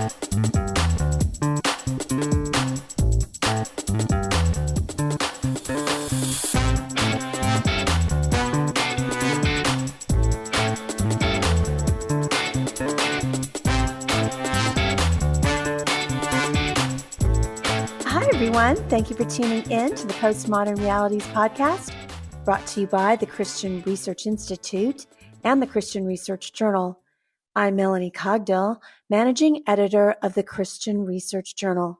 Hi, everyone. Thank you for tuning in to the Postmodern Realities podcast, brought to you by the Christian Research Institute and the Christian Research Journal. I'm Melanie Cogdill, managing editor of the Christian Research Journal.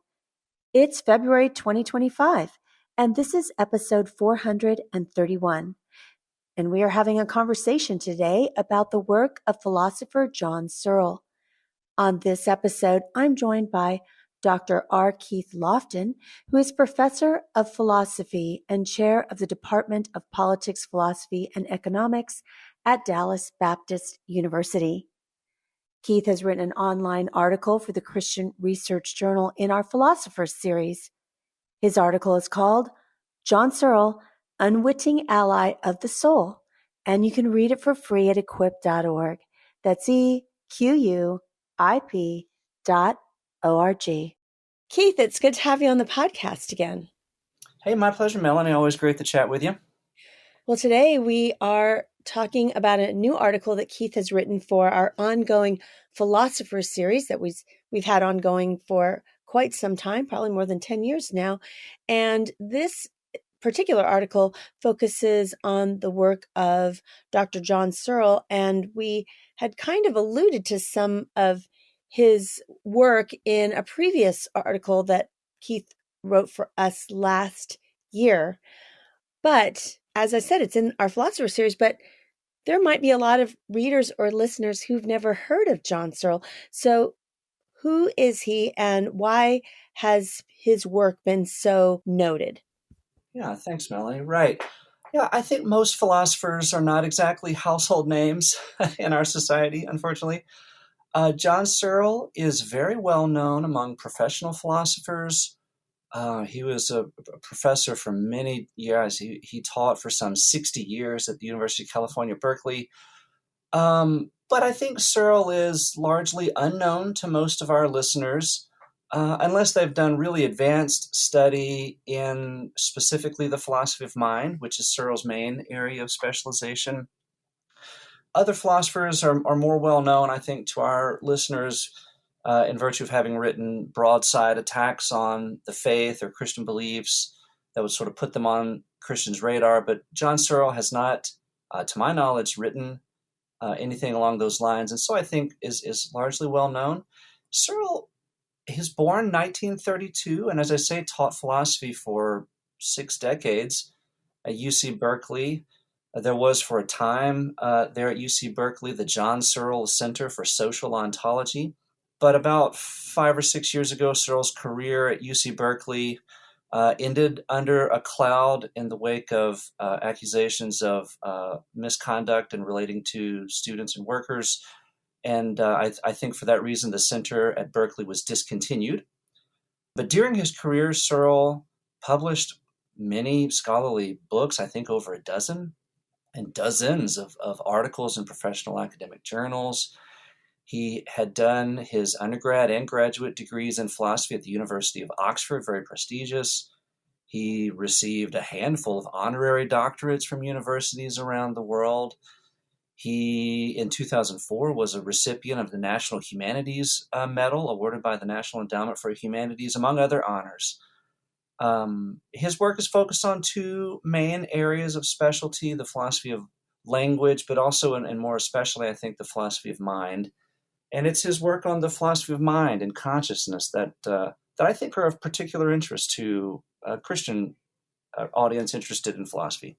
It's February 2025, and this is episode 431. And we are having a conversation today about the work of philosopher John Searle. On this episode, I'm joined by Dr. R. Keith Lofton, who is professor of philosophy and chair of the Department of Politics, Philosophy, and Economics at Dallas Baptist University. Keith has written an online article for the Christian Research Journal in our Philosophers series. His article is called John Searle, Unwitting Ally of the Soul, and you can read it for free at equip.org. That's EQUIP.org. Keith, it's good to have you on the podcast again. Hey, my pleasure, Melanie. Always great to chat with you. Well, today we are talking about a new article that Keith has written for our ongoing Philosopher series that we've had ongoing for quite some time, probably more than 10 years now. And this particular article focuses on the work of Dr. John Searle, and we had kind of alluded to some of his work in a previous article that Keith wrote for us last year. But as I said, it's in our Philosopher series, but there might be a lot of readers or listeners who've never heard of John Searle. So who is he and why has his work been so noted? Yeah, thanks, Melanie. Right. Yeah, I think most philosophers are not exactly household names in our society, unfortunately. John Searle is very well known among professional philosophers. He was a professor for many years. He taught for some 60 years at the University of California, Berkeley. But I think Searle is largely unknown to most of our listeners, unless they've done really advanced study in specifically the philosophy of mind, which is Searle's main area of specialization. Other philosophers are more well known, I think, to our listeners in virtue of having written broadside attacks on the faith or Christian beliefs that would sort of put them on Christians' radar. But John Searle has not, to my knowledge, written anything along those lines, and so I think is largely well known. Searle, he was born in 1932, and as I say, taught philosophy for 6 decades at UC Berkeley. There was for a time there at UC Berkeley the John Searle Center for Social Ontology. But about 5 or 6 years ago, Searle's career at UC Berkeley ended under a cloud in the wake of accusations of misconduct and relating to students and workers. And I think for that reason, the center at Berkeley was discontinued. But during his career, Searle published many scholarly books, I think over a dozen, and dozens of articles in professional academic journals. He had done his undergrad and graduate degrees in philosophy at the University of Oxford, very prestigious. He received a handful of honorary doctorates from universities around the world. He, in 2004, was a recipient of the National Humanities Medal awarded by the National Endowment for Humanities, among other honors. His work is focused on 2 main areas of specialty, the philosophy of language, but also, and more especially, I think, the philosophy of mind. And it's his work on the philosophy of mind and consciousness that I think are of particular interest to a Christian audience interested in philosophy.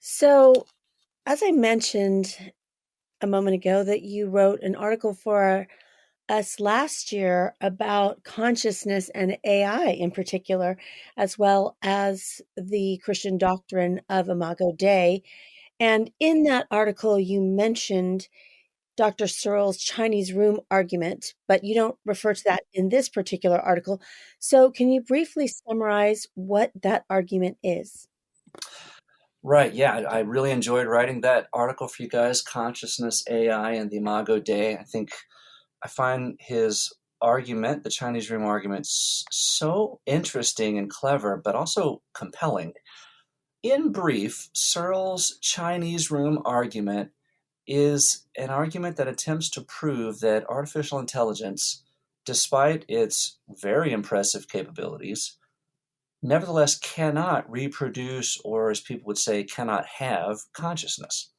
So, as I mentioned a moment ago, that you wrote an article for us last year about consciousness and AI in particular, as well as the Christian doctrine of Imago Dei. And in that article, you mentioned Dr. Searle's Chinese room argument, but you don't refer to that in this particular article. So can you briefly summarize what that argument is? Right, yeah, I really enjoyed writing that article for you guys, Consciousness, AI, and the Imago Dei. I think I find his argument, the Chinese room argument, so interesting and clever, but also compelling. In brief, Searle's Chinese room argument is an argument that attempts to prove that artificial intelligence, despite its very impressive capabilities, nevertheless cannot reproduce, or as people would say, cannot have consciousness.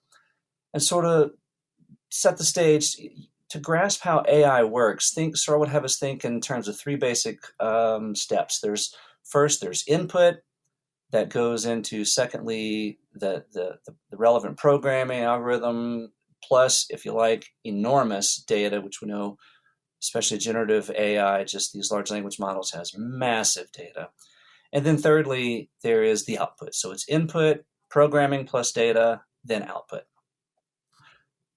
And sort of set the stage to grasp how AI works. Searle would have us think in terms of three basic steps. There's input that goes into, secondly, the relevant programming algorithm, plus, if you like, enormous data, which we know, especially generative AI, just these large language models, has massive data. And then thirdly, there is the output. So it's input, programming plus data, then output.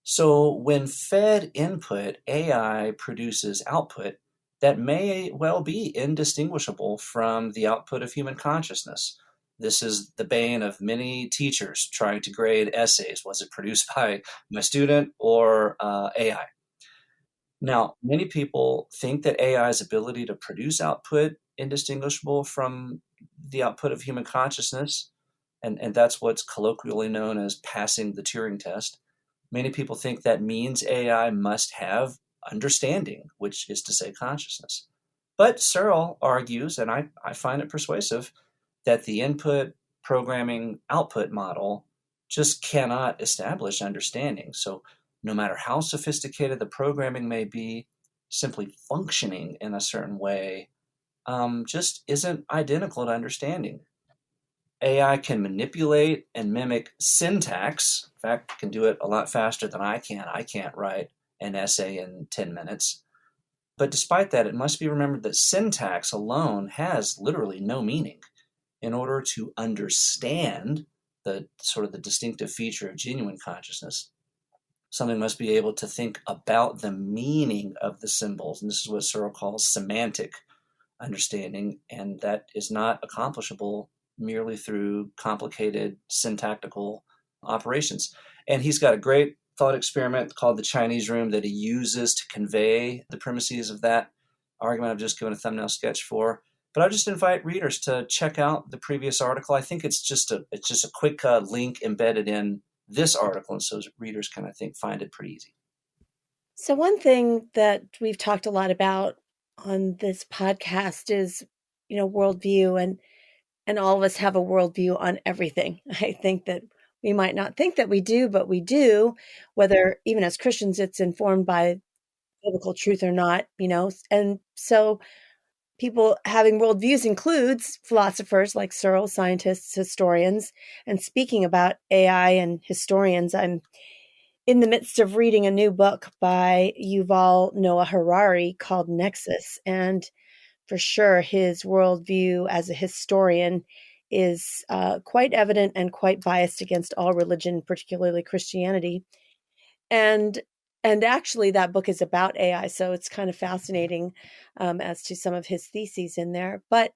So when fed input, AI produces output that may well be indistinguishable from the output of human consciousness. This is the bane of many teachers trying to grade essays. Was it produced by my student or AI? Now, many people think that AI's ability to produce output indistinguishable from the output of human consciousness, and that's what's colloquially known as passing the Turing test. Many people think that means AI must have understanding, which is to say consciousness. But Searle argues, and I find it persuasive, that the input programming output model just cannot establish understanding. So no matter how sophisticated the programming may be, simply functioning in a certain way just isn't identical to understanding. AI can manipulate and mimic syntax. In fact, can do it a lot faster than I can. I can't write an essay in 10 minutes. But despite that, it must be remembered that syntax alone has literally no meaning. In order to understand the sort of the distinctive feature of genuine consciousness, something must be able to think about the meaning of the symbols. And this is what Searle calls semantic understanding. And that is not accomplishable merely through complicated syntactical operations. And he's got a great thought experiment called the Chinese room that he uses to convey the premises of that argument I've just given a thumbnail sketch for. But I just invite readers to check out the previous article. I think it's just a quick link embedded in this article, and so readers can, I think, find it pretty easy. So one thing that we've talked a lot about on this podcast is, worldview, and all of us have a worldview on everything. I think that we might not think that we do, but we do, whether even as Christians, it's informed by biblical truth or not, and so people having worldviews includes philosophers like Searle, scientists, historians. And speaking about AI and historians, I'm in the midst of reading a new book by Yuval Noah Harari called Nexus. And for sure, his worldview as a historian is quite evident and quite biased against all religion, particularly Christianity. And actually, that book is about AI, so it's kind of fascinating as to some of his theses in there. But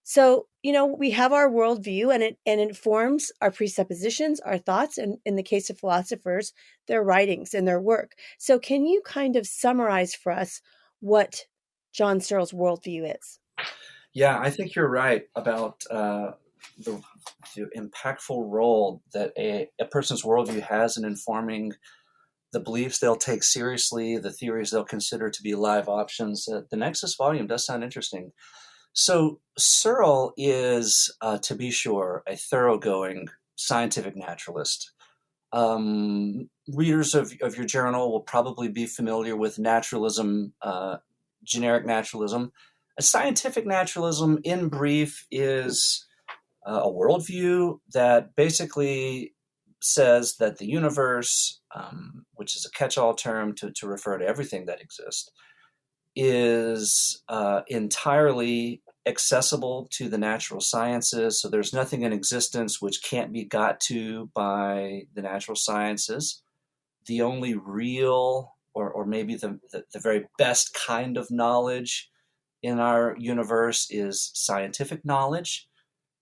so, we have our worldview, and it informs our presuppositions, our thoughts, and in the case of philosophers, their writings and their work. So can you kind of summarize for us what John Searle's worldview is? Yeah, I think you're right about the impactful role that a person's worldview has in informing the beliefs they'll take seriously, the theories they'll consider to be live options. The Nexus volume does sound interesting. So Searle is, to be sure, a thoroughgoing scientific naturalist. Readers of your journal will probably be familiar with naturalism, generic naturalism. A scientific naturalism, in brief, is a worldview that basically says that the universe, which is a catch-all term to refer to everything that exists, is entirely accessible to the natural sciences. So there's nothing in existence which can't be got to by the natural sciences. The only real, or maybe the very best kind of knowledge in our universe is scientific knowledge.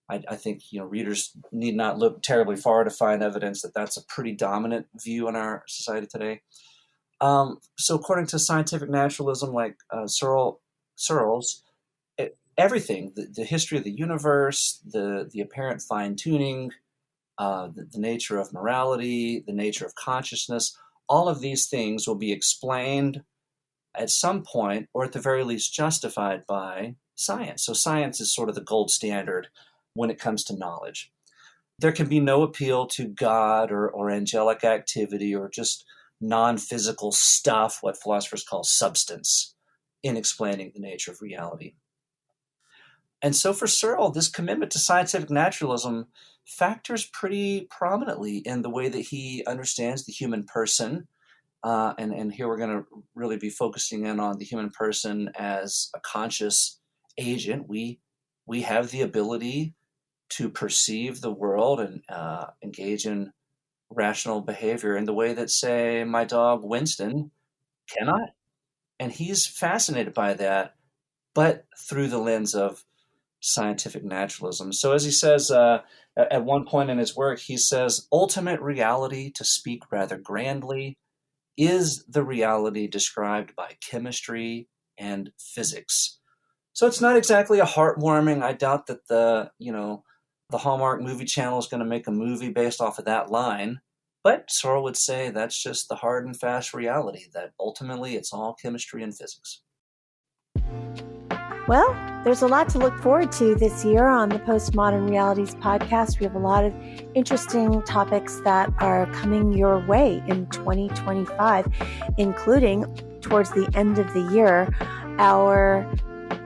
I think readers need not look terribly far to find evidence that that's a pretty dominant view in our society today. So according to scientific naturalism, like Searle's, everything, the history of the universe, the apparent fine tuning, the nature of morality, the nature of consciousness, all of these things will be explained at some point, or at the very least justified by science. So science is sort of the gold standard when it comes to knowledge. There can be no appeal to God or angelic activity or just non-physical stuff, what philosophers call substance, in explaining the nature of reality. And so for Searle, this commitment to scientific naturalism factors pretty prominently in the way that he understands the human person. And here we're going to really be focusing in on the human person as a conscious agent. We have the ability to perceive the world and engage in rational behavior in the way that, say, my dog Winston cannot. And he's fascinated by that, but through the lens of scientific naturalism. So, as he says at one point in his work, he says, ultimate reality, to speak rather grandly, is the reality described by chemistry and physics. So it's not exactly a heartwarming. I doubt that the Hallmark movie channel is going to make a movie based off of that line. But Searle would say that's just the hard and fast reality, that ultimately it's all chemistry and physics. Well, there's a lot to look forward to this year on the Postmodern Realities podcast. We have a lot of interesting topics that are coming your way in 2025, including towards the end of the year, our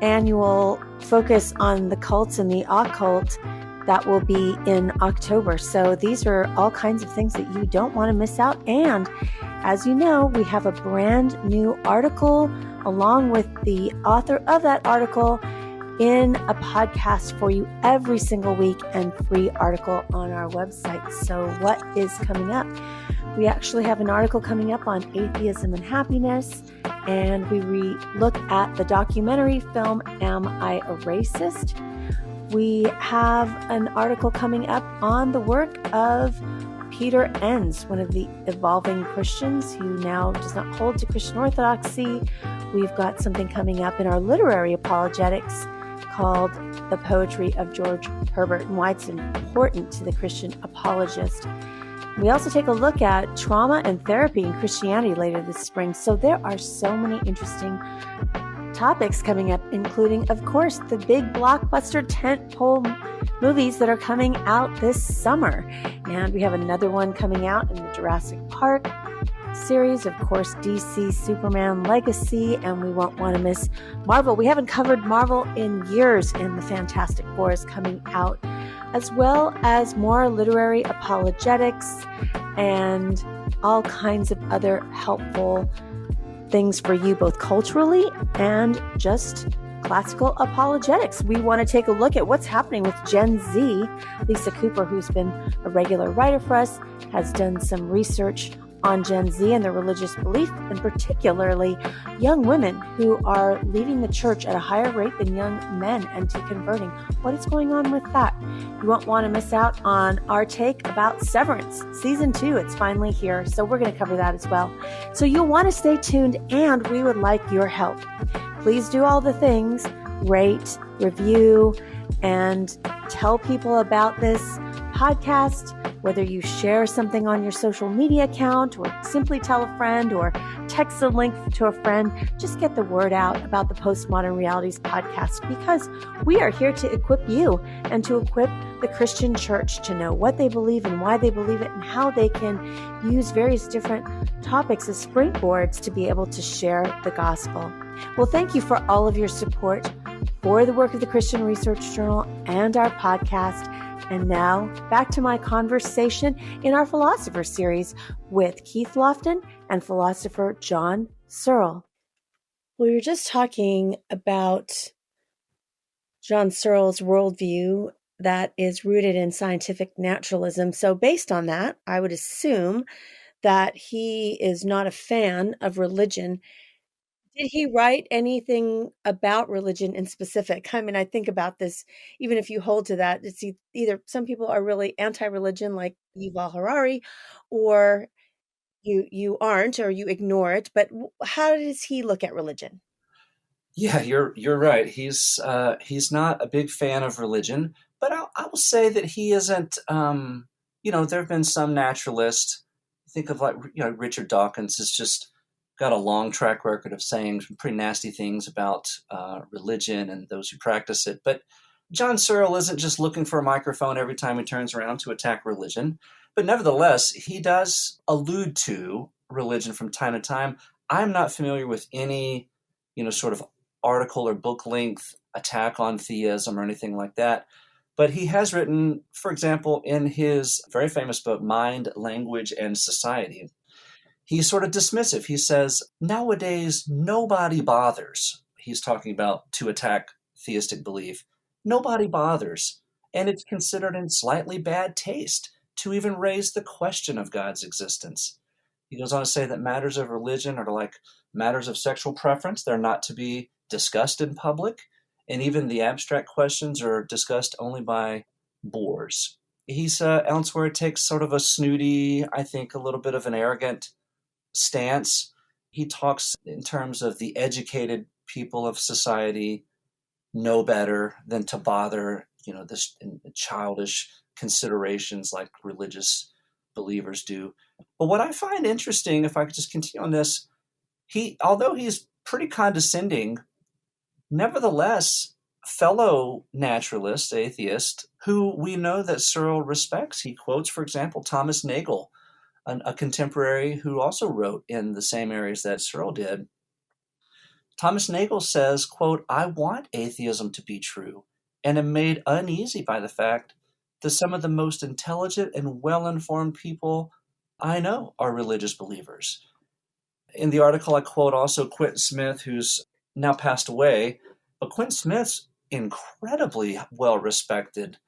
annual focus on the cults and the occult that will be in October. So these are all kinds of things that you don't want to miss out. And as you know, we have a brand new article along with the author of that article in a podcast for you every single week, and free article on our website. So what is coming up? We actually have an article coming up on atheism and happiness, and we look at the documentary film, Am I a Racist? We have an article coming up on the work of Peter Enns, one of the evolving Christians who now does not hold to Christian orthodoxy. We've got something coming up in our literary apologetics called The Poetry of George Herbert and why it's important to the Christian apologist. We also take a look at trauma and therapy in Christianity later this spring. So there are so many interesting topics coming up, including, of course, the big blockbuster tentpole movies that are coming out this summer. And we have another one coming out in the Jurassic Park series, of course, DC Superman Legacy, and we won't want to miss Marvel. We haven't covered Marvel in years, and the Fantastic Four is coming out, as well as more literary apologetics and all kinds of other helpful things for you, both culturally and just classical apologetics. We want to take a look at what's happening with Gen Z. Lisa Cooper, who's been a regular writer for us, has done some research on Gen Z and their religious belief, and particularly young women who are leaving the church at a higher rate than young men and deconverting. What is going on with that? You won't want to miss out on our take about Severance. Season 2, it's finally here, so we're going to cover that as well. So you'll want to stay tuned, and we would like your help. Please do all the things, rate, review, and tell people about this podcast, whether you share something on your social media account or simply tell a friend or text a link to a friend. Just get the word out about the Postmodern Realities podcast, because we are here to equip you and to equip the Christian church to know what they believe and why they believe it, and how they can use various different topics as springboards to be able to share the gospel. Well, thank you for all of your support for the work of the Christian Research Journal and our podcast. And now back to my conversation in our Philosopher series with Keith Lofton and philosopher John Searle. We were just talking about John Searle's worldview that is rooted in scientific naturalism. So based on that, I would assume that he is not a fan of religion. Did he write anything about religion in specific? I mean, I think about this, even if you hold to that, it's either some people are really anti-religion like Yuval Harari, or you aren't, or you ignore it, but how does he look at religion? Yeah, you're right. He's not a big fan of religion, but I will say that he isn't. There have been some naturalists. Think of, like, Richard Dawkins has just got a long track record of saying some pretty nasty things about religion and those who practice it. But John Searle isn't just looking for a microphone every time he turns around to attack religion. But nevertheless, he does allude to religion from time to time. I'm not familiar with any, sort of article or book length attack on theism or anything like that. But he has written, for example, in his very famous book, Mind, Language, and Society, he's sort of dismissive. He says, nowadays, nobody bothers. He's talking about to attack theistic belief. Nobody bothers. And it's considered in slightly bad taste to even raise the question of God's existence. He goes on to say that matters of religion are like matters of sexual preference. They're not to be discussed in public. And even the abstract questions are discussed only by bores. He's elsewhere takes sort of a snooty, I think a little bit of an arrogant stance. He talks in terms of the educated people of society know better than to bother, this in childish considerations like religious believers do. But what I find interesting, if I could just continue on this, although he's pretty condescending, nevertheless, fellow naturalist, atheist, who we know that Searle respects, he quotes, for example, Thomas Nagel, a contemporary who also wrote in the same areas that Searle did. Thomas Nagel says, quote, I want atheism to be true and am made uneasy by the fact that some of the most intelligent and well-informed people I know are religious believers. In the article, I quote also Quentin Smith, who's now passed away, but Quentin Smith's incredibly well-respected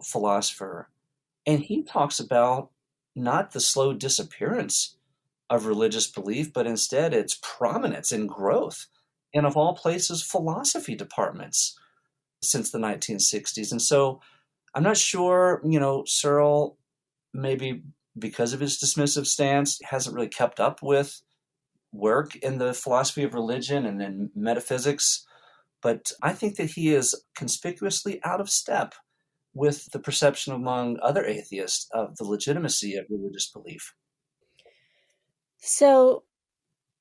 philosopher. And he talks about not the slow disappearance of religious belief, but instead its prominence and growth in, of all places, philosophy departments since the 1960s. And so I'm not sure, Searle, maybe because of his dismissive stance, hasn't really kept up with work in the philosophy of religion and in metaphysics. But I think that he is conspicuously out of step with the perception among other atheists of the legitimacy of religious belief. So,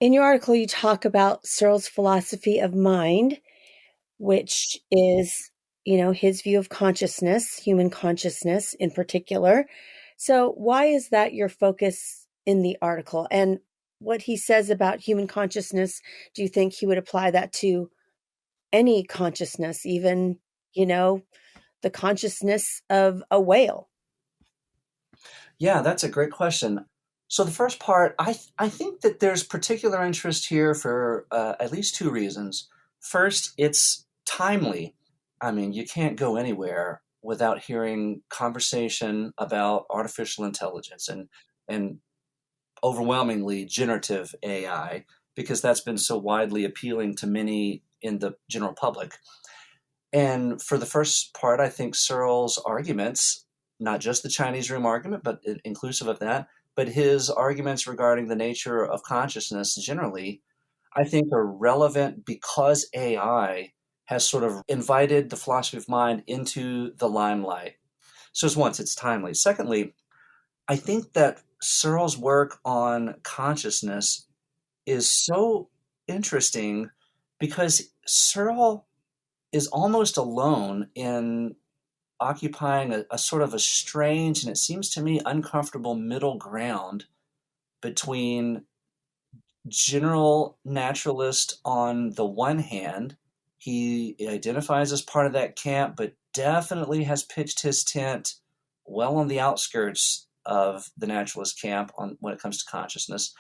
in your article, you talk about Searle's philosophy of mind, which is, his view of consciousness, human consciousness in particular. So, why is that your focus in the article? And what he says about human consciousness, do you think he would apply that to any consciousness, even, the consciousness of a whale? Yeah, that's a great question. So the first part, I think that there's particular interest here for at least two reasons. First, it's timely. I mean, you can't go anywhere without hearing conversation about artificial intelligence and overwhelmingly generative AI, because that's been so widely appealing to many in the general public. And for the first part, I think Searle's arguments, not just the Chinese room argument, but inclusive of that, but his arguments regarding the nature of consciousness generally, I think are relevant because AI has sort of invited the philosophy of mind into the limelight. So, as once, it's timely. Secondly, I think that Searle's work on consciousness is so interesting because Searle is almost alone in occupying a sort of a strange and, it seems to me, uncomfortable middle ground between general naturalist on the one hand. He identifies as part of that camp, but definitely has pitched his tent well on the outskirts of the naturalist camp when it comes to consciousness.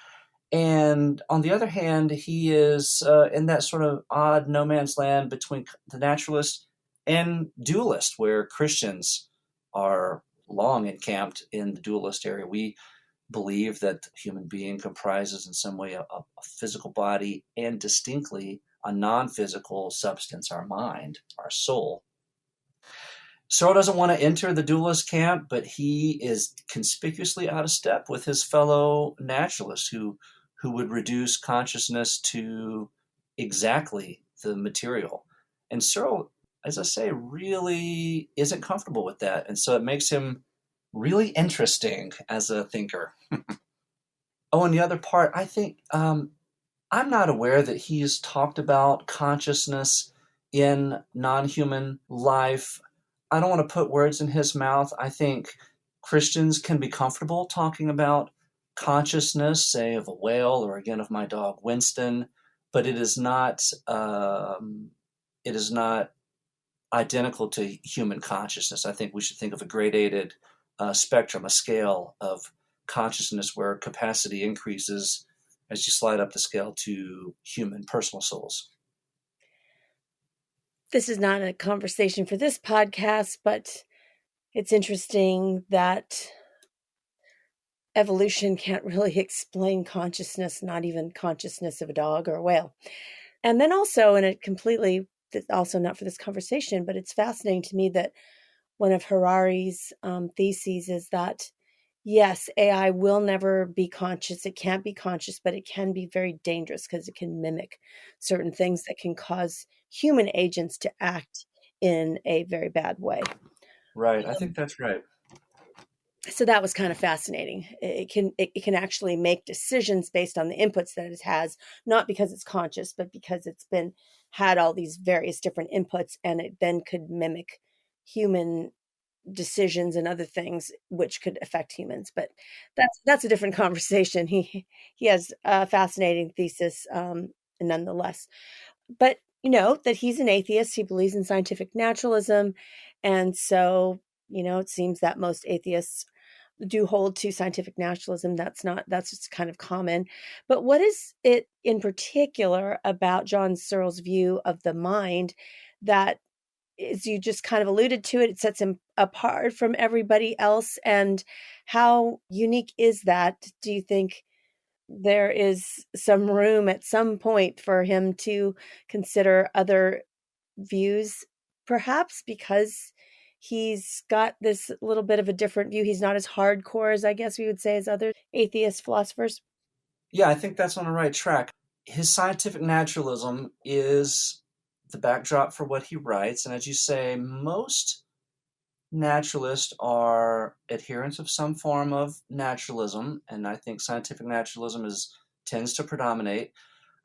And on the other hand, he is in that sort of odd no man's land between the naturalist and dualist, where Christians are long encamped in the dualist area. We believe that the human being comprises in some way a physical body and distinctly a non-physical substance, our mind, our soul. Searle doesn't want to enter the dualist camp, but he is conspicuously out of step with his fellow naturalists who would reduce consciousness to exactly the material. And Searle, as I say, really isn't comfortable with that. And so it makes him really interesting as a thinker. Oh, and the other part, I think I'm not aware that he's talked about consciousness in non human life. I don't want to put words in his mouth. I think Christians can be comfortable talking about consciousness, say, of a whale or again of my dog Winston, but it is not identical to human consciousness. I think we should think of a gradated spectrum, a scale of consciousness where capacity increases as you slide up the scale to human personal souls. This is not a conversation for this podcast, but it's interesting that evolution can't really explain consciousness, not even consciousness of a dog or a whale. And then also, and it completely, also not for this conversation, but it's fascinating to me that one of Harari's theses is that, yes, AI will never be conscious. It can't be conscious, but it can be very dangerous because it can mimic certain things that can cause human agents to act in a very bad way. Right. I think that's right. So that was kind of fascinating. It can actually make decisions based on the inputs that it has, not because it's conscious, but because it's been had all these various different inputs, and it then could mimic human decisions and other things which could affect humans. But that's a different conversation. He has a fascinating thesis, nonetheless. But that he's an atheist. He believes in scientific naturalism, and so it seems that most atheists do hold to scientific naturalism. That's just kind of common. But what is it in particular about John Searle's view of the mind that, as you just kind of alluded to it sets him apart from everybody else? And how unique is that? Do you think there is some room at some point for him to consider other views, perhaps because he's got this little bit of a different view? He's not as hardcore as I guess we would say as other atheist philosophers. Yeah, I think that's on the right track. His scientific naturalism is the backdrop for what he writes. And as you say, most naturalists are adherents of some form of naturalism. And I think scientific naturalism tends to predominate.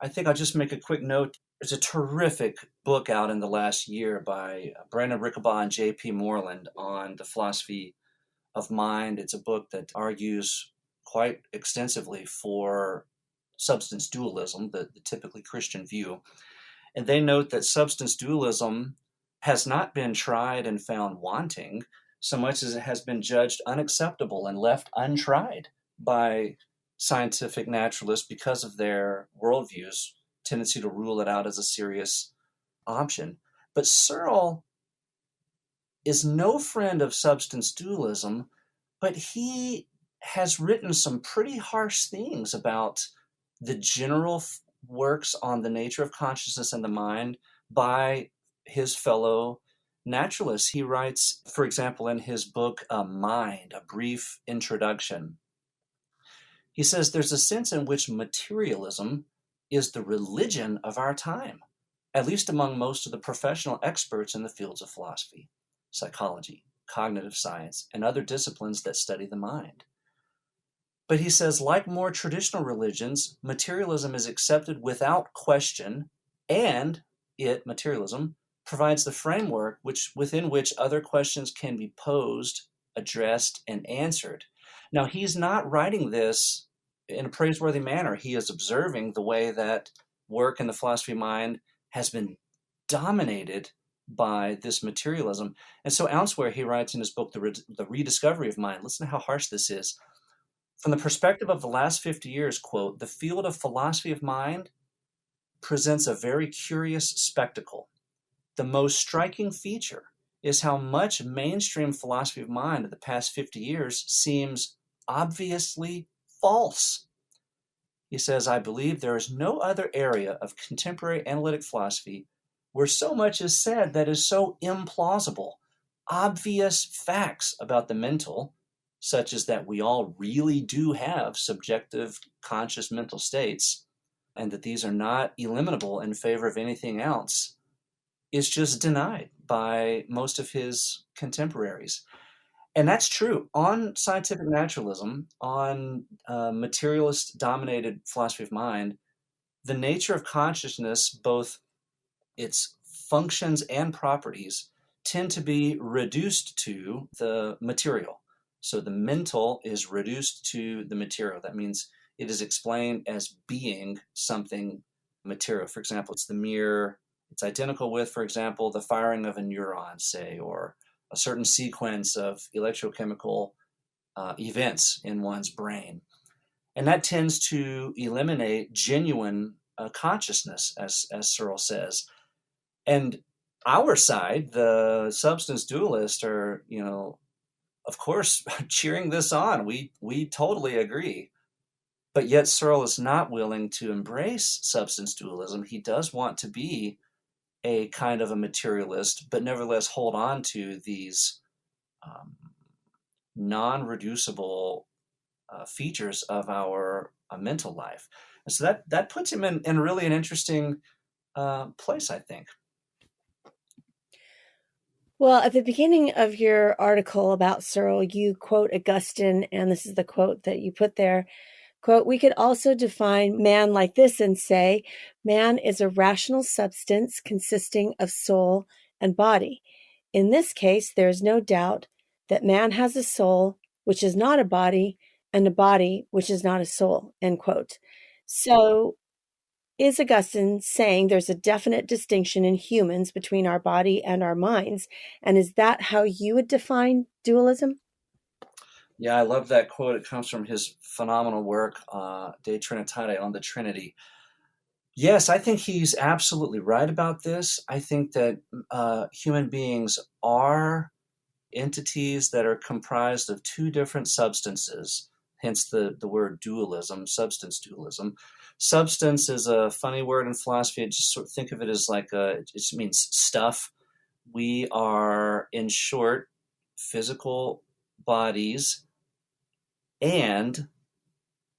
I think I'll just make a quick note. There's a terrific book out in the last year by Brandon Rickabaugh and J.P. Moreland on the philosophy of mind. It's a book that argues quite extensively for substance dualism, the typically Christian view. And they note that substance dualism has not been tried and found wanting so much as it has been judged unacceptable and left untried by scientific naturalists because of their worldviews, tendency to rule it out as a serious option. But Searle is no friend of substance dualism, but he has written some pretty harsh things about the general works on the nature of consciousness and the mind by his fellow naturalists. He writes, for example, in his book, Mind, A Brief Introduction, he says there's a sense in which materialism is the religion of our time, at least among most of the professional experts in the fields of philosophy, psychology, cognitive science, and other disciplines that study the mind. But he says, like more traditional religions, materialism is accepted without question, and materialism, provides the framework within which other questions can be posed, addressed, and answered. Now, he's not writing this in a praiseworthy manner. He is observing the way that work in the philosophy of mind has been dominated by this materialism. And so elsewhere, he writes in his book, The Rediscovery of Mind, listen to how harsh this is. From the perspective of the last 50 years, quote, the field of philosophy of mind presents a very curious spectacle. The most striking feature is how much mainstream philosophy of mind of the past 50 years seems obviously false. He says, I believe there is no other area of contemporary analytic philosophy where so much is said that is so implausible. obvious facts about the mental, such as that we all really do have subjective conscious mental states, and that these are not eliminable in favor of anything else, is just denied by most of his contemporaries. And that's true on scientific naturalism, on materialist dominated philosophy of mind. The nature of consciousness, both its functions and properties, tend to be reduced to the material. So the mental is reduced to the material. That means it is explained as being something material. For example, it's identical with, for example, the firing of a neuron, say, or a certain sequence of electrochemical events in one's brain. And that tends to eliminate genuine consciousness, as Searle says. And our side, the substance dualists, are, of course, cheering this on. We totally agree. But yet Searle is not willing to embrace substance dualism. He does want to be a kind of a materialist, but nevertheless hold on to these non-reducible features of our mental life. And so that puts him in really an interesting place, I think. Well, at the beginning of your article about Searle, you quote Augustine, and this is the quote that you put there. Quote, "We could also define man like this and say, man is a rational substance consisting of soul and body. In this case, there is no doubt that man has a soul, which is not a body, and a body, which is not a soul," end quote. So is Augustine saying there's a definite distinction in humans between our body and our minds? And is that how you would define dualism? Yeah, I love that quote. It comes from his phenomenal work, De Trinitate, on the Trinity. Yes, I think he's absolutely right about this. I think that human beings are entities that are comprised of two different substances, hence the word dualism, substance dualism. Substance is a funny word in philosophy. It just sort of think of it as it just means stuff. We are, in short, physical bodies and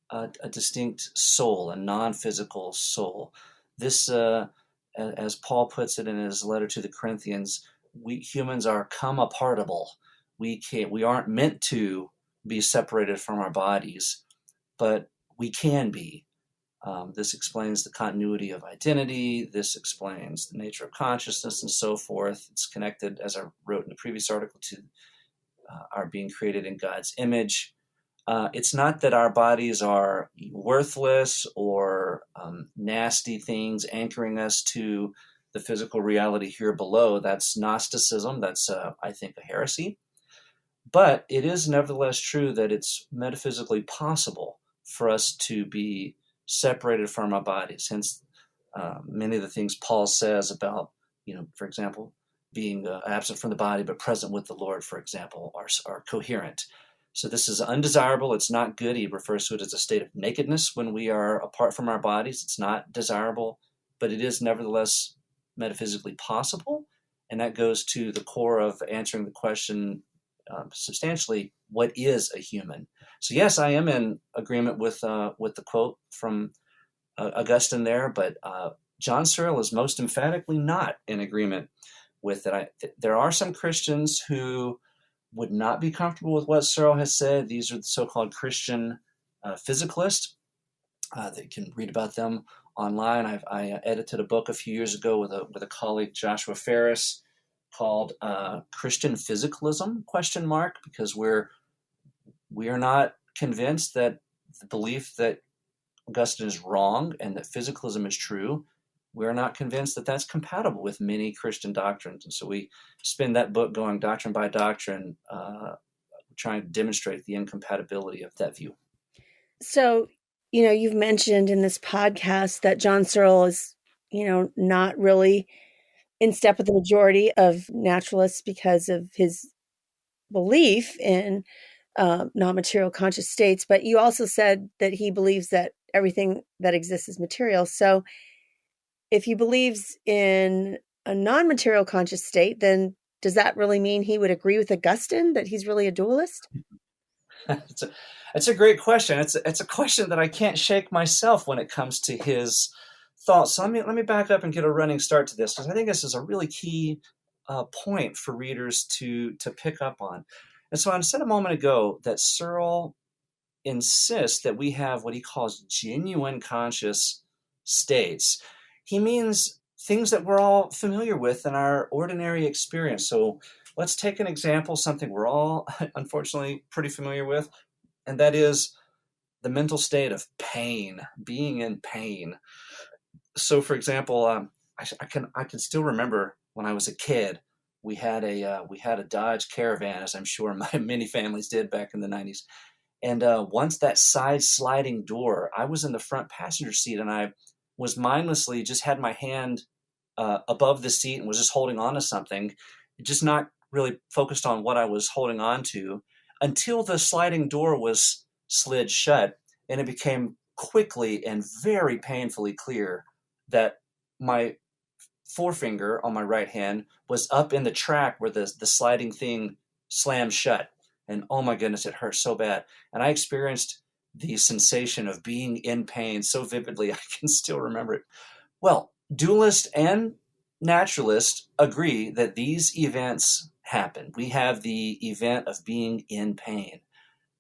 a distinct soul, a non-physical soul. This, as Paul puts it in his letter to the Corinthians, we humans are come apartable. We aren't meant to be separated from our bodies, but we can be. This explains the continuity of identity. This explains the nature of consciousness and so forth. It's connected, as I wrote in the previous article, to our being created in God's image. It's not that our bodies are worthless or nasty things anchoring us to the physical reality here below. That's Gnosticism. That's, I think, a heresy. But it is nevertheless true that it's metaphysically possible for us to be separated from our bodies. Hence, many of the things Paul says about, for example, being absent from the body but present with the Lord, for example, are coherent. So this is undesirable. It's not good. He refers to it as a state of nakedness when we are apart from our bodies. It's not desirable, but it is nevertheless metaphysically possible. And that goes to the core of answering the question substantially, what is a human? So yes, I am in agreement with the quote from Augustine there, but John Searle is most emphatically not in agreement with it. There are some Christians who would not be comfortable with what Searle has said. These are the so-called Christian physicalists. They can read about them online. I edited a book a few years ago with a colleague, Joshua Ferris, called Christian Physicalism, ? Because we are not convinced that the belief that Augustine is wrong and that physicalism is true. We're not convinced that that's compatible with many Christian doctrines. And so we spend that book going doctrine by doctrine, trying to demonstrate the incompatibility of that view. So, you've mentioned in this podcast that John Searle is, not really in step with the majority of naturalists because of his belief in non-material conscious states. But you also said that he believes that everything that exists is material. So if he believes in a non-material conscious state, then Does that really mean he would agree with Augustine that he's really a dualist? it's, a, it's a great question. It's a question that I can't shake myself when it comes to his thoughts. So let me back up and get a running start to this, because I think this is a really key point for readers to pick up on. And so I said a moment ago that Searle insists that we have what he calls genuine conscious states. He means things that we're all familiar with in our ordinary experience. So let's take an example, something we're all unfortunately pretty familiar with, and that is the mental state of pain, being in pain. So, for example, I can still remember when I was a kid, we had a Dodge Caravan, as I'm sure many families did back in the '90s. And once that side sliding door, I was in the front passenger seat, and I was mindlessly just had my hand above the seat and was just holding on to something, just not really focused on what I was holding on to until the sliding door was slid shut. And it became quickly and very painfully clear that my forefinger on my right hand was up in the track where the sliding thing slammed shut. And oh my goodness, it hurt so bad. And I experienced the sensation of being in pain so vividly, I can still remember it. Well, dualist and naturalist agree that these events happen. We have the event of being in pain.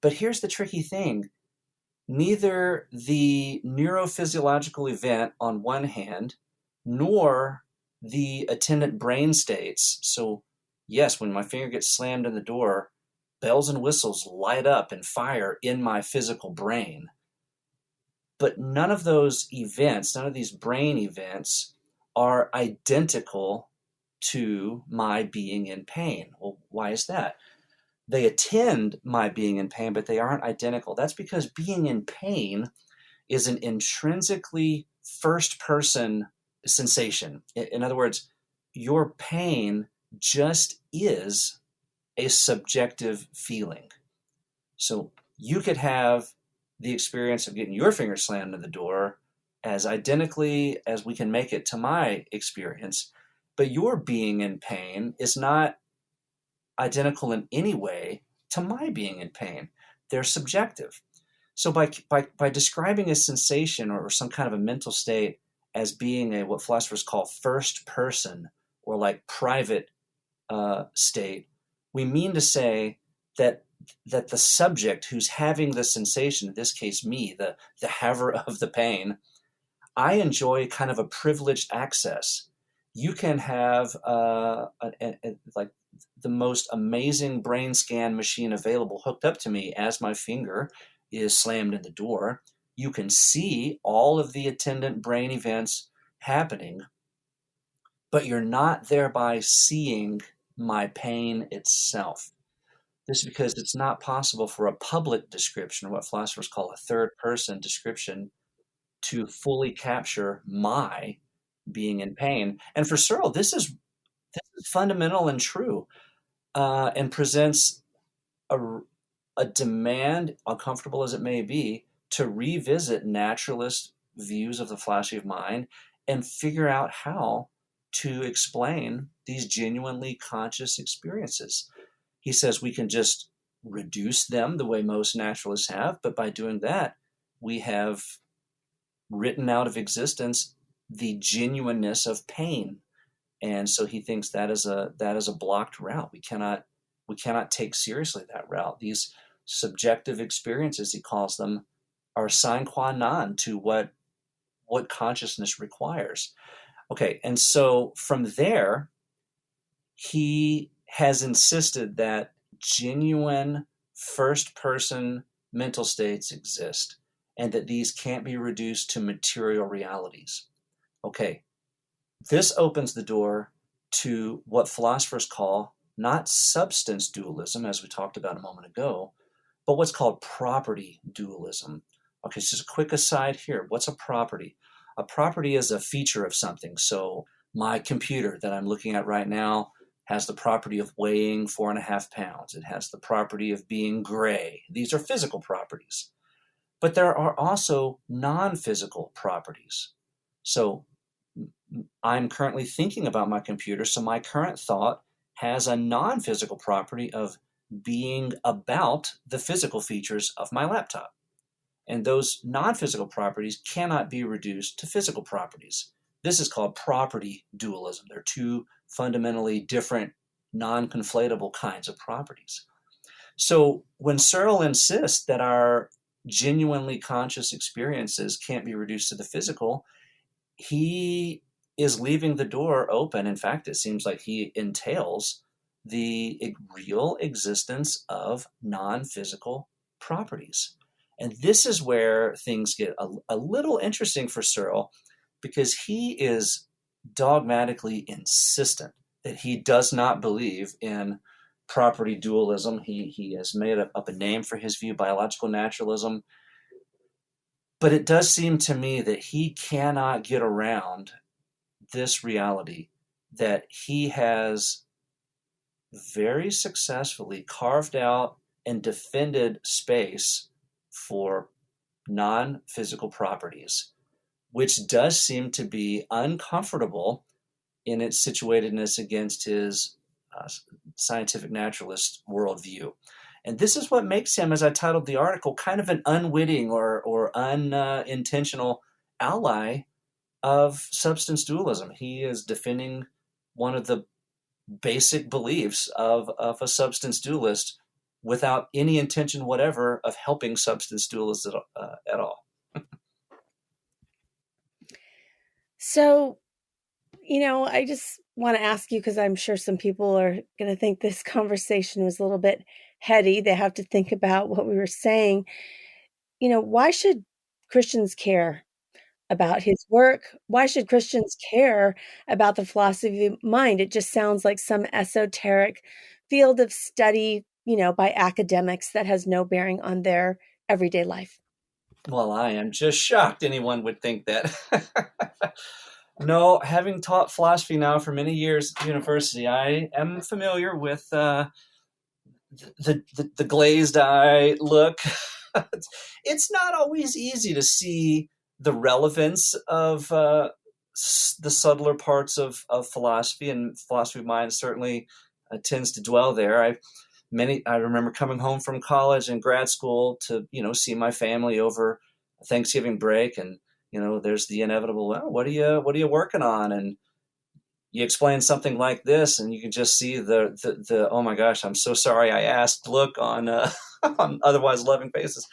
But here's the tricky thing: neither the neurophysiological event on one hand, nor the attendant brain states. So, yes, when my finger gets slammed in the door, bells and whistles light up and fire in my physical brain. But none of those events, none of these brain events, are identical to my being in pain. Well, why is that? They attend my being in pain, but they aren't identical. That's because being in pain is an intrinsically first person sensation. In other words, your pain just is a subjective feeling. So you could have the experience of getting your finger slammed in the door as identically as we can make it to my experience, but your being in pain is not identical in any way to my being in pain. They're subjective. So by describing a sensation or some kind of a mental state as being a what philosophers call first person or like private state, we mean to say that the subject who's having the sensation, in this case me, the haver of the pain, I enjoy kind of a privileged access. You can have like the most amazing brain scan machine available hooked up to me as my finger is slammed in the door. You can see all of the attendant brain events happening, but you're not thereby seeing my pain itself. This is because it's not possible for a public description, or what philosophers call a third person description, to fully capture my being in pain. And for Searle, this is fundamental and true, and presents a, a demand, uncomfortable as it may be, to revisit naturalist views of the philosophy of mind and figure out how to explain these genuinely conscious experiences. He says we can just reduce them the way most naturalists have, but by doing that, we have written out of existence the genuineness of pain. And so he thinks that is a blocked route. We cannot take seriously that route. These subjective experiences, he calls them, are sine qua non to what consciousness requires. Okay, and so from there, he has insisted that genuine first person mental states exist and that these can't be reduced to material realities. Okay, this opens the door to what philosophers call not substance dualism, as we talked about a moment ago, but what's called property dualism. Okay, so just a quick aside here. What's a property? A property is a feature of something. So my computer that I'm looking at right now has the property of weighing 4.5 pounds. It has the property of being gray. These are physical properties. But there are also non-physical properties. So I'm currently thinking about my computer, so my current thought has a non-physical property of being about the physical features of my laptop. And those non-physical properties cannot be reduced to physical properties. This is called property dualism. They're two fundamentally different, non-conflatable kinds of properties. So when Searle insists that our genuinely conscious experiences can't be reduced to the physical, he is leaving the door open. In fact, it seems like he entails the real existence of non-physical properties. And this is where things get a little interesting for Searle, because he is dogmatically insistent that he does not believe in property dualism. He has made up a name for his view, biological naturalism. But it does seem to me that he cannot get around this reality that he has very successfully carved out and defended space for non-physical properties, which does seem to be uncomfortable in its situatedness against his scientific naturalist worldview. And this is what makes him, as I titled the article, kind of an unwitting or unintentional ally of substance dualism. He is defending one of the basic beliefs of a substance dualist without any intention whatever of helping substance dualists at all. So, I just want to ask you, because I'm sure some people are going to think this conversation was a little bit heady. They have to think about what we were saying. Why should Christians care about his work? Why should Christians care about the philosophy of mind? It just sounds like some esoteric field of study, by academics that has no bearing on their everyday life. Well, I am just shocked anyone would think that. No, having taught philosophy now for many years at the university, I am familiar with the glazed eye look. It's not always easy to see the relevance of the subtler parts of philosophy, and philosophy of mind certainly tends to dwell there. I remember coming home from college and grad school to see my family over Thanksgiving break, and there's the inevitable, well, what are you working on? And you explain something like this, and you can just see the oh my gosh, I'm so sorry I asked look on on otherwise loving faces.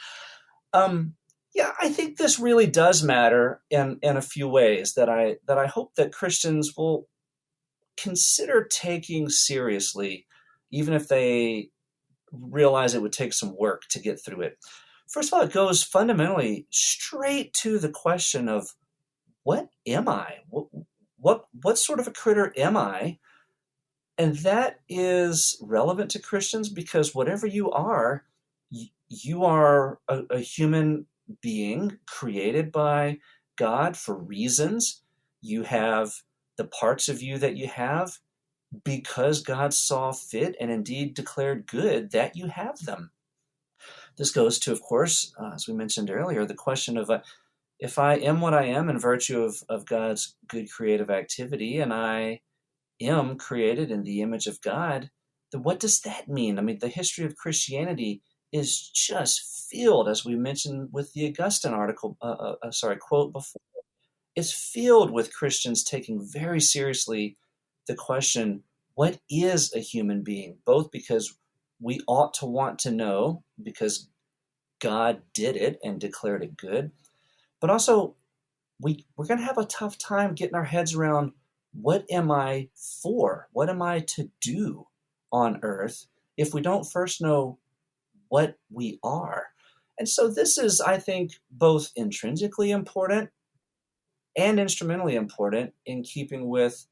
Um, yeah, I think this really does matter in a few ways that I hope that Christians will consider taking seriously, even if they realize it would take some work to get through it. First of all, it goes fundamentally straight to the question of what am I? What sort of a critter am I? And that is relevant to Christians because whatever you are, you are a human being created by God for reasons. You have the parts of you that you have because God saw fit and indeed declared good that you have them. This goes to, of course, as we mentioned earlier, the question of if I am what I am in virtue of God's good creative activity, and I am created in the image of God, then what does that mean? I mean, the history of Christianity is just filled, as we mentioned with the Augustine article, quote before, is filled with Christians taking very seriously the question, what is a human being? Both because we ought to want to know, because God did it and declared it good, but also we're going to have a tough time getting our heads around what am I for? What am I to do on earth if we don't first know what we are? And so this is, I think, both intrinsically important and instrumentally important in keeping with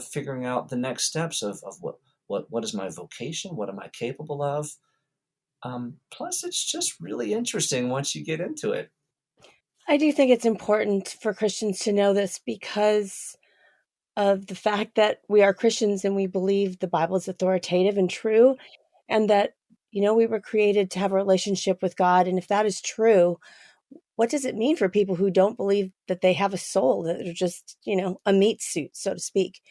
figuring out the next steps of what is my vocation? What am I capable of? Plus, it's just really interesting once you get into it. I do think it's important for Christians to know this because of the fact that we are Christians and we believe the Bible is authoritative and true, and that, we were created to have a relationship with God. And if that is true, what does it mean for people who don't believe that they have a soul, that are just, a meat suit, so to speak?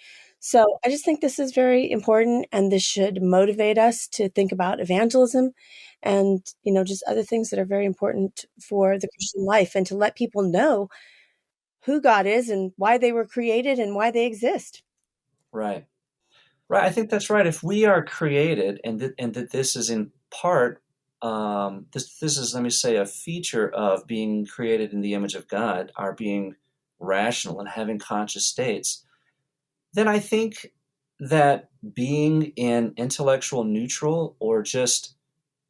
So I just think this is very important, and this should motivate us to think about evangelism and, just other things that are very important for the Christian life, and to let people know who God is and why they were created and why they exist. Right. Right. I think that's right. If we are created, and that this is in part, this is, let me say, a feature of being created in the image of God, our being rational and having conscious states, then I think that being in intellectual neutral, or just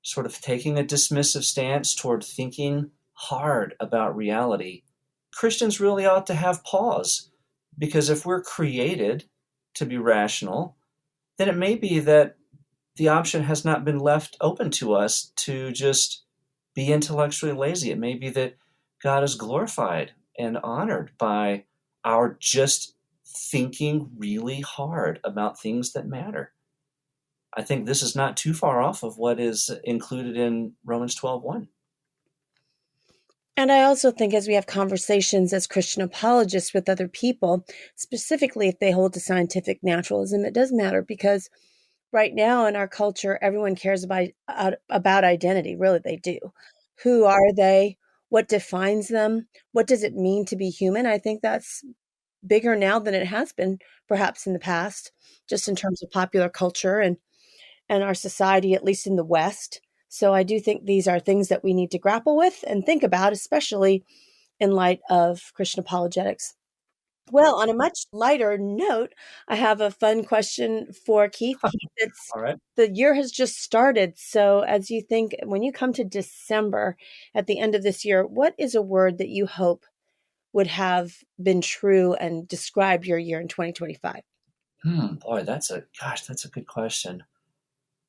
sort of taking a dismissive stance toward thinking hard about reality, Christians really ought to have pause. Because if we're created to be rational, then it may be that the option has not been left open to us to just be intellectually lazy. It may be that God is glorified and honored by our just thinking really hard about things that matter. I think this is not too far off of what is included in Romans 12:1. And I also think, as we have conversations as Christian apologists with other people, specifically if they hold to scientific naturalism, it does matter, because right now in our culture, everyone cares about identity. Really, they do. Who are they? What defines them? What does it mean to be human? I think that's bigger now than it has been perhaps in the past, just in terms of popular culture and our society, at least in the West. So I do think these are things that we need to grapple with and think about, especially in light of Christian apologetics. Well, on a much lighter note, I have a fun question for Keith. Keith, All right. the year has just started. So as you think, when you come to December at the end of this year, what is a word that you hope would have been true and describe your year in 2025? Boy, that's a good question.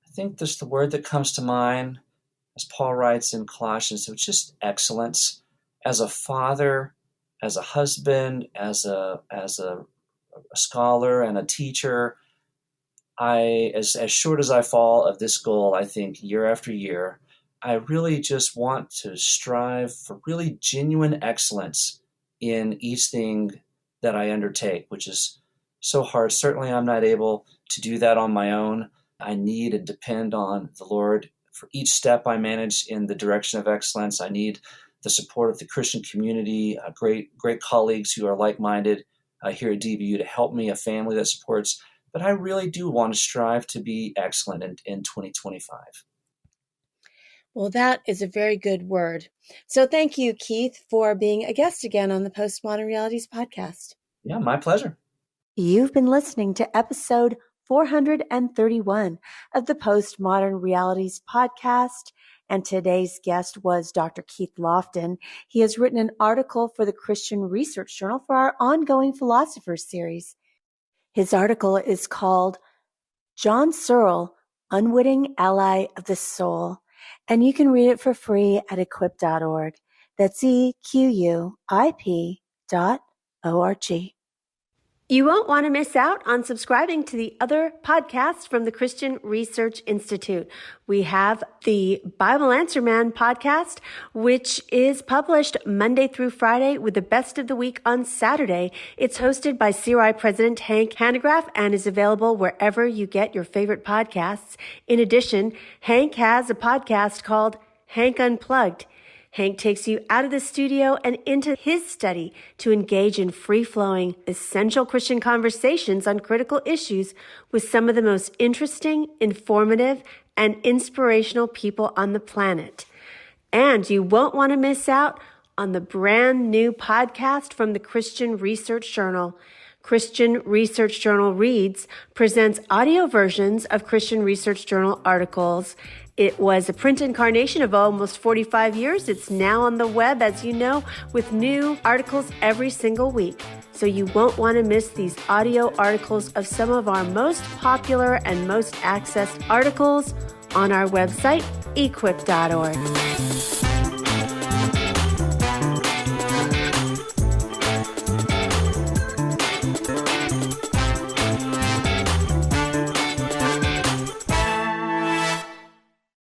I think this the word that comes to mind, as Paul writes in Colossians, it's just excellence. As a father, as a husband, as a scholar and a teacher, as short as I fall of this goal, I think year after year, I really just want to strive for really genuine excellence in each thing that I undertake, which is so hard. Certainly, I'm not able to do that on my own. I need and depend on the Lord for each step I manage in the direction of excellence. I need the support of the Christian community, great colleagues who are like-minded here at DBU to help me, a family that supports. But I really do want to strive to be excellent in 2025. Well, that is a very good word. So thank you, Keith, for being a guest again on the Postmodern Realities podcast. Yeah, my pleasure. You've been listening to episode 431 of the Postmodern Realities podcast, and today's guest was Dr. Keith Lofton. He has written an article for the Christian Research Journal for our ongoing Philosophers series. His article is called John Searle, Unwitting Ally of the Soul, and you can read it for free at equip.org. That's EQUIP.org. You won't want to miss out on subscribing to the other podcasts from the Christian Research Institute. We have the Bible Answer Man podcast, which is published Monday through Friday with the best of the week on Saturday. It's hosted by CRI President Hank Hanegraaff and is available wherever you get your favorite podcasts. In addition, Hank has a podcast called Hank Unplugged. Hank takes you out of the studio and into his study to engage in free-flowing, essential Christian conversations on critical issues with some of the most interesting, informative, and inspirational people on the planet. And you won't want to miss out on the brand new podcast from the Christian Research Journal. Christian Research Journal Reads presents audio versions of Christian Research Journal articles. It was a print incarnation of almost 45 years. It's now on the web, as you know, with new articles every single week. So you won't want to miss these audio articles of some of our most popular and most accessed articles on our website, equip.org.